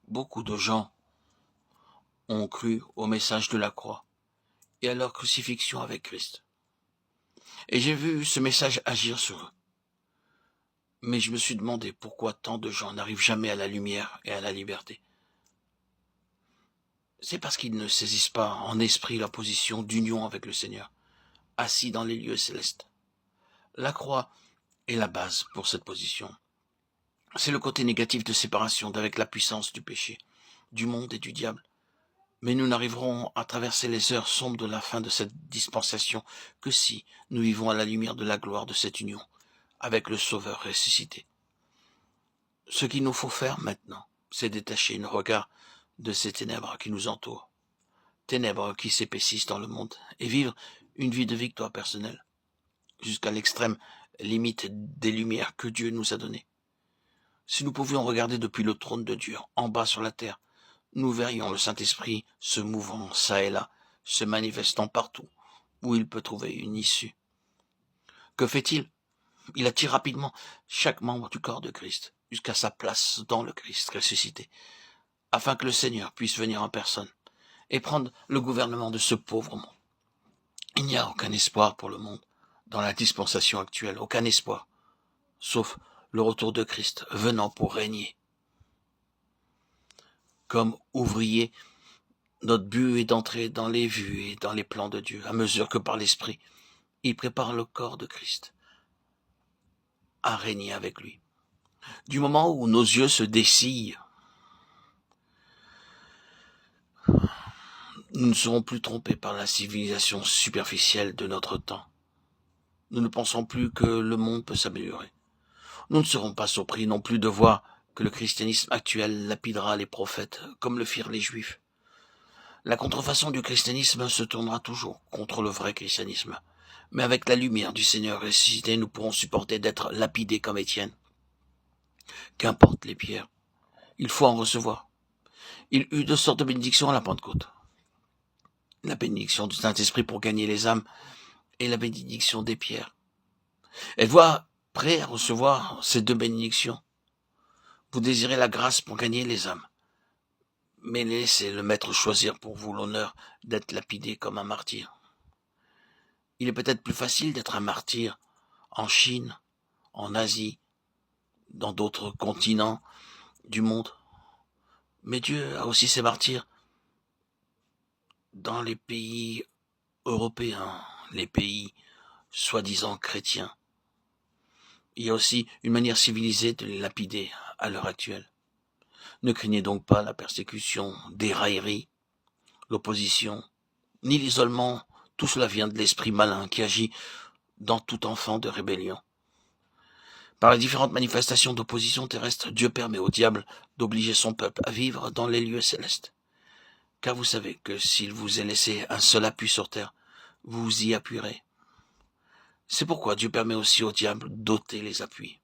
Beaucoup de gens ont cru au message de la croix et à leur crucifixion avec Christ. Et j'ai vu ce message agir sur eux. Mais je me suis demandé pourquoi tant de gens n'arrivent jamais à la lumière et à la liberté. C'est parce qu'ils ne saisissent pas en esprit leur position d'union avec le Seigneur, assis dans les lieux célestes. La croix est la base pour cette position. C'est le côté négatif de séparation d'avec la puissance du péché, du monde et du diable. Mais nous n'arriverons à traverser les heures sombres de la fin de cette dispensation que si nous vivons à la lumière de la gloire de cette union avec le Sauveur ressuscité. Ce qu'il nous faut faire maintenant, c'est détacher nos regards de ces ténèbres qui nous entourent, ténèbres qui s'épaississent dans le monde, et vivre une vie de victoire personnelle, jusqu'à l'extrême limite des lumières que Dieu nous a données. Si nous pouvions regarder depuis le trône de Dieu, en bas sur la terre, nous verrions le Saint-Esprit se mouvant çà et là, se manifestant partout où il peut trouver une issue. Que fait-il? Il attire rapidement chaque membre du corps de Christ jusqu'à sa place dans le Christ ressuscité, afin que le Seigneur puisse venir en personne et prendre le gouvernement de ce pauvre monde. Il n'y a aucun espoir pour le monde dans la dispensation actuelle, aucun espoir, sauf le retour de Christ venant pour régner. Comme ouvrier, notre but est d'entrer dans les vues et dans les plans de Dieu, à mesure que par l'Esprit, il prépare le corps de Christ à régner avec lui. Du moment où nos yeux se dessillent, nous ne serons plus trompés par la civilisation superficielle de notre temps. Nous ne pensons plus que le monde peut s'améliorer. Nous ne serons pas surpris non plus de voir que le christianisme actuel lapidera les prophètes, comme le firent les Juifs. La contrefaçon du christianisme se tournera toujours contre le vrai christianisme. Mais avec la lumière du Seigneur ressuscité, nous pourrons supporter d'être lapidés comme Étienne. Qu'importe les pierres, il faut en recevoir. Il eut deux sortes de bénédictions à la Pentecôte. La bénédiction du Saint-Esprit pour gagner les âmes et la bénédiction des pierres. Êtes-vous prêt à recevoir ces deux bénédictions? Vous désirez la grâce pour gagner les âmes, mais laissez le Maître choisir pour vous l'honneur d'être lapidé comme un martyr. Il est peut-être plus facile d'être un martyr en Chine, en Asie, dans d'autres continents du monde. Mais Dieu a aussi ses martyrs dans les pays européens, les pays soi-disant chrétiens. Il y a aussi une manière civilisée de les lapider à l'heure actuelle. Ne craignez donc pas la persécution, des railleries, l'opposition, ni l'isolement. Tout cela vient de l'esprit malin qui agit dans tout enfant de rébellion. Par les différentes manifestations d'opposition terrestre, Dieu permet au diable d'obliger son peuple à vivre dans les lieux célestes. Car vous savez que s'il vous est laissé un seul appui sur terre, vous y appuierez. C'est pourquoi Dieu permet aussi au diable d'ôter les appuis.